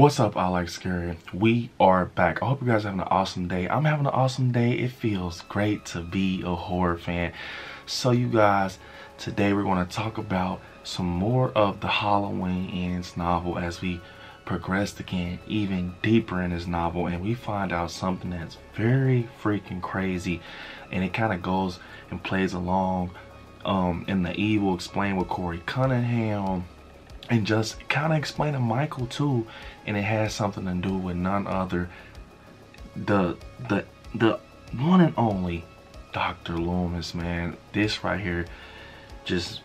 What's up, I like scary? We are back. I hope you guys are having an awesome day. I'm having an awesome day. It feels great to be a horror fan. So you guys, today we're going to talk about some more of the Halloween Ends novel as we progress again even deeper in this novel, and we find out something that's very freaking crazy, and it kind of goes and plays along in the evil explained with Corey Cunningham, and just kind of explaining Michael too, and it has something to do with none other the one and only Dr. Loomis, man. This right here, I just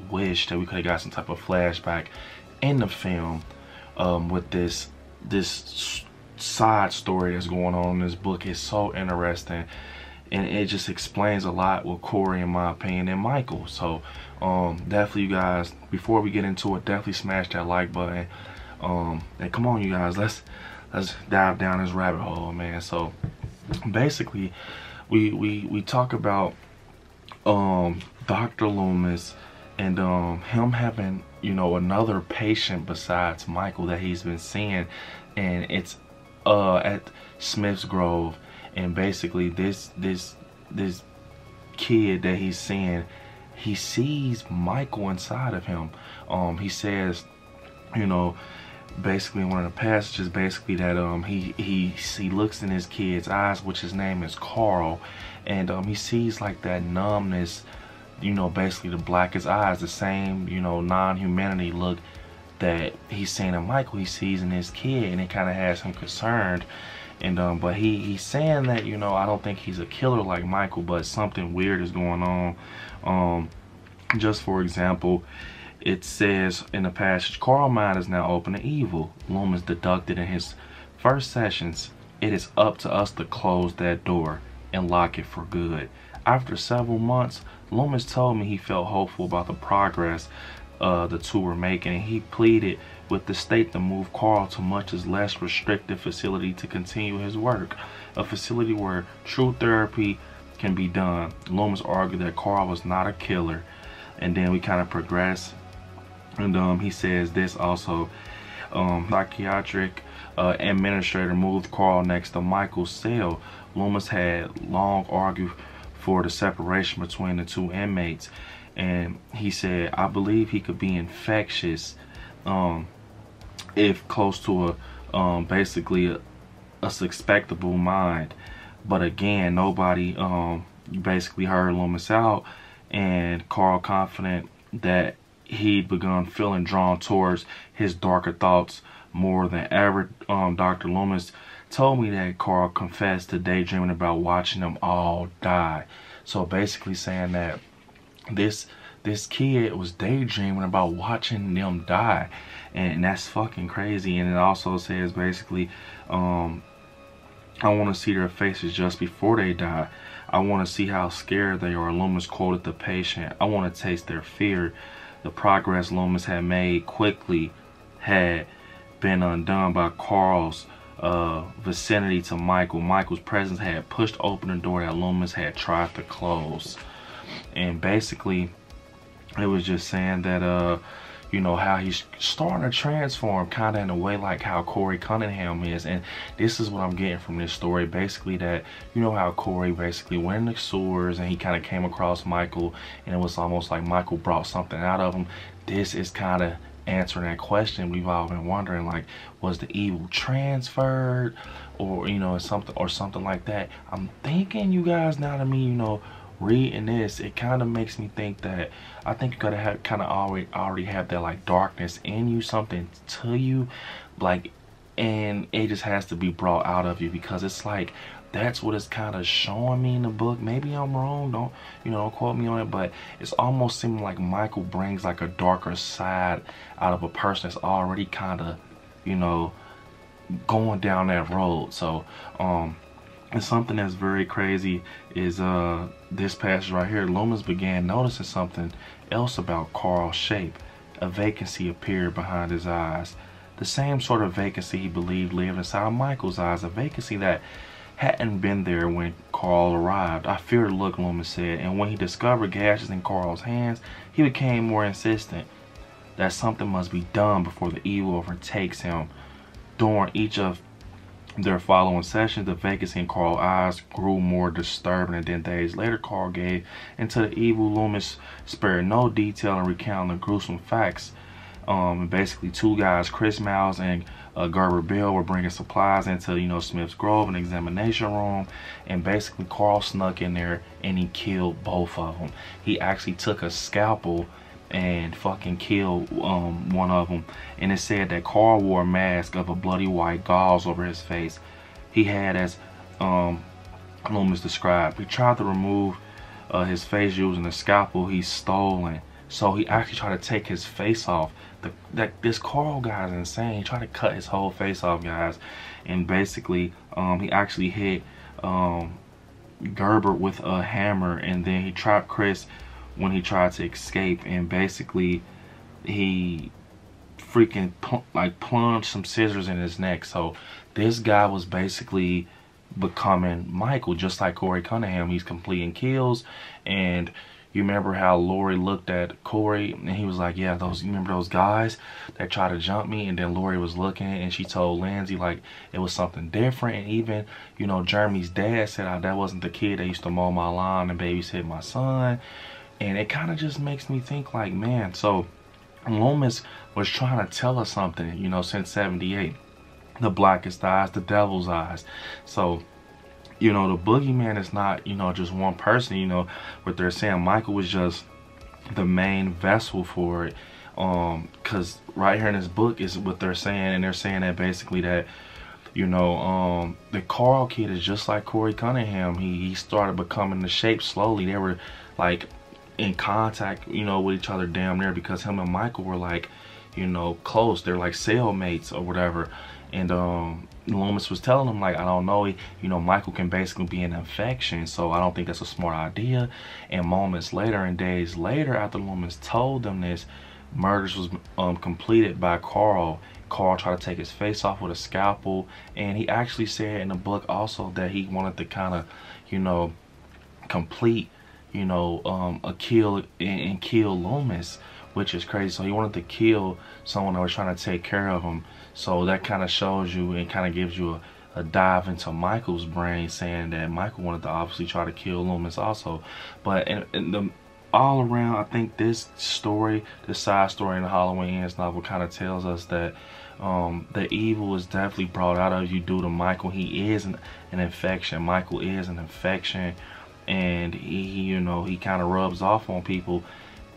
wish that we could have got some type of flashback in the film with this side story that's going on in this book. Is so interesting, and it just explains a lot with Corey, in my opinion, and Michael. So definitely, you guys, before we get into it, definitely smash that like button. And come on, you guys, let's dive down this rabbit hole, man. So basically, we talk about Dr. Loomis and him having, you know, another patient besides Michael that he's been seeing, and it's at Smith's Grove. And basically this kid that he's seeing, he sees Michael inside of him. He says, you know, basically in one of the passages, basically that he looks in his kid's eyes, which his name is Carl, and he sees like that numbness, you know, basically the blackest eyes, the same, you know, non-humanity look that he's seeing in Michael, he sees in his kid, and it kind of has him concerned. And but he's saying that, you know, I don't think he's a killer like Michael, but something weird is going on. Just for example, it says in the passage, Carl's mind is now open to evil. Loomis deducted in his first sessions, it is up to us to close that door and lock it for good. After several months, Loomis told me he felt hopeful about the progress the two were making, and he pleaded with the state to move Carl to much less restrictive facility to continue his work, a facility where true therapy can be done. Loomis argued that Carl was not a killer, and then we kind of progress, and he says this also. Psychiatric administrator moved Carl next to Michael's cell. Loomis had long argued for the separation between the two inmates, and he said, I believe he could be infectious if close to a basically a suspectable mind. But again, nobody basically heard Loomis out, and Carl, confident that he'd begun feeling drawn towards his darker thoughts more than ever. Dr. Loomis told me that Carl confessed to daydreaming about watching them all die. So basically saying that this kid was daydreaming about watching them die, and that's fucking crazy. And it also says basically, I want to see their faces just before they die. I want to see how scared they are. Loomis quoted the patient. I want to taste their fear. The progress Loomis had made quickly had been undone by Carl's vicinity to Michael. Michael's presence had pushed open the door that Loomis had tried to close. And basically, it was just saying that, you know, how he's starting to transform kind of in a way like how Corey Cunningham is. And this is what I'm getting from this story. Basically that, you know, how Corey basically went in the sewers and he kind of came across Michael, and it was almost like Michael brought something out of him. This is kind of answering that question we've all been wondering, like, was the evil transferred, or, you know, something like that. I'm thinking, you guys, now to me, you know, reading this, it kind of makes me think that I think you gotta have kind of already have that like darkness in you, something to you, like, and it just has to be brought out of you, because it's like that's what it's kind of showing me in the book. Maybe I'm wrong, don't quote me on it, but it's almost seeming like Michael brings like a darker side out of a person that's already kind of, you know, going down that road. So and something that's very crazy is this passage right here. Loomis began noticing something else about Carl's shape. A vacancy appeared behind his eyes. The same sort of vacancy he believed lived inside Michael's eyes. A vacancy that hadn't been there when Carl arrived. I feared the look, Loomis said, and when he discovered gashes in Carl's hands, he became more insistent. that something must be done before the evil overtakes him. During each of their following sessions, the vacancy in Carl's eyes grew more disturbing, and then days later, Carl gave into the evil. Loomis spared no detail in recounting the gruesome facts. Basically, two guys, Chris Miles and Gerber Bill, were bringing supplies into, Smith's Grove, an examination room, and basically Carl snuck in there and he killed both of them. He actually took a scalpel and fucking killed one of them, and it said that Carl wore a mask of a bloody white gauze over his face. He had, as Loomis described, he tried to remove his face using a scalpel he stolen. So he actually tried to take his face off. This Carl guy is insane. He tried to cut his whole face off, guys. And basically, he actually hit Gerber with a hammer, and then he trapped Chris when he tried to escape. And basically, he freaking plunged some scissors in his neck. So this guy was basically becoming Michael, just like Corey Cunningham. He's completing kills. And you remember how Lori looked at Corey and he was like, yeah, you remember those guys that tried to jump me? And then Lori was looking and she told Lindsay like it was something different. And even, Jeremy's dad said that wasn't the kid that used to mow my lawn and babysit my son. And it kind of just makes me think like, man, so Loomis was trying to tell us something, since 78. The blackest eyes, the devil's eyes. So, the boogeyman is not, just one person. What they're saying, Michael was just the main vessel for it. Because right here in this book is what they're saying, and they're saying that basically that, the Carl kid is just like Corey Cunningham. He started becoming the shape slowly. They were like in contact, with each other damn near, because him and Michael were like, close. They're like cellmates or whatever. And Loomis was telling him like, I don't know, Michael can basically be an infection, so I don't think that's a smart idea. And moments later and days later, after Loomis told them this, murders was completed by Carl. Carl tried to take his face off with a scalpel, and he actually said in the book also that he wanted to kind of, complete, a kill and kill Loomis, which is crazy. So he wanted to kill someone that was trying to take care of him. So that kind of shows you and kind of gives you a dive into Michael's brain, saying that Michael wanted to obviously try to kill Loomis also. But in the all around, I think this story, this side story in the Halloween Ends novel, kind of tells us that the evil is definitely brought out of you due to Michael. He is an infection. Michael is an infection, and he kind of rubs off on people.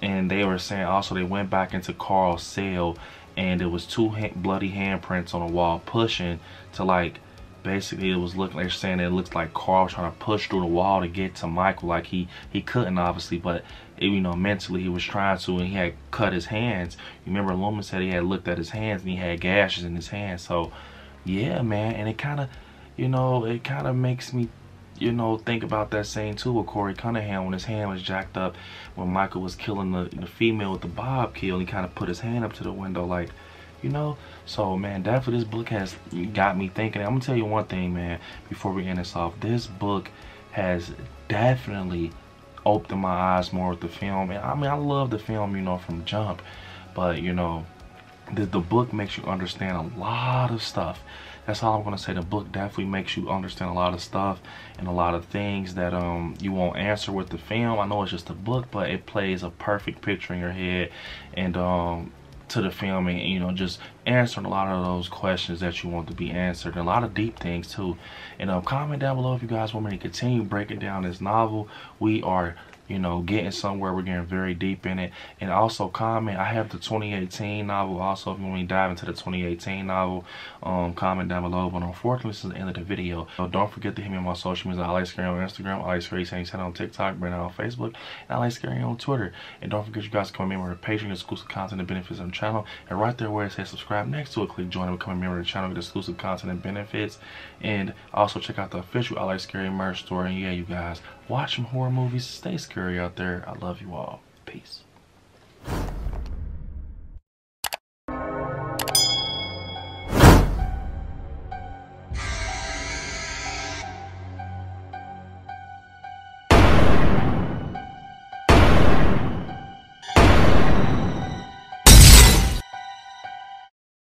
And they were saying also they went back into Carl's cell, and there was two bloody handprints on the wall pushing to, like, basically it was looking, they're saying it looks like Carl trying to push through the wall to get to Michael. Like he couldn't obviously, but mentally he was trying to, and he had cut his hands. You remember Loomis said he had looked at his hands and he had gashes in his hands. So yeah, man, and it kind of makes me think about that scene too with Corey Cunningham when his hand was jacked up when Michael was killing the female with the bob kill, and he kind of put his hand up to the window, like, so man, definitely this book has got me thinking. I'm gonna tell you one thing, man, before we end this off. This book has definitely opened my eyes more with the film. And I mean, I love the film, from jump, but the book makes you understand a lot of stuff. That's all I'm gonna say. The book definitely makes you understand a lot of stuff and a lot of things that you won't answer with the film. I know it's just a book, but it plays a perfect picture in your head and to the film, and just answering a lot of those questions that you want to be answered, and a lot of deep things too. And comment down below if you guys want me to continue breaking down this novel. We are getting somewhere. We're getting very deep in it. And also comment, I have the 2018 novel also. If you want me to dive into the 2018 novel, comment down below. But unfortunately, this is the end of the video. So don't forget to hit me on my social media. I like Scary on Instagram, I like Scary on TikTok, Brandon on Facebook, and I like Scary on Twitter. And don't forget, you guys to become a member of the Patreon, exclusive content and benefits on the channel. And right there where it says subscribe next to it, click join and become a member of the channel, get exclusive content and benefits. And also check out the official I Like Scary merch store. And yeah, you guys, watch some horror movies, stay scary out there. I love you all. Peace.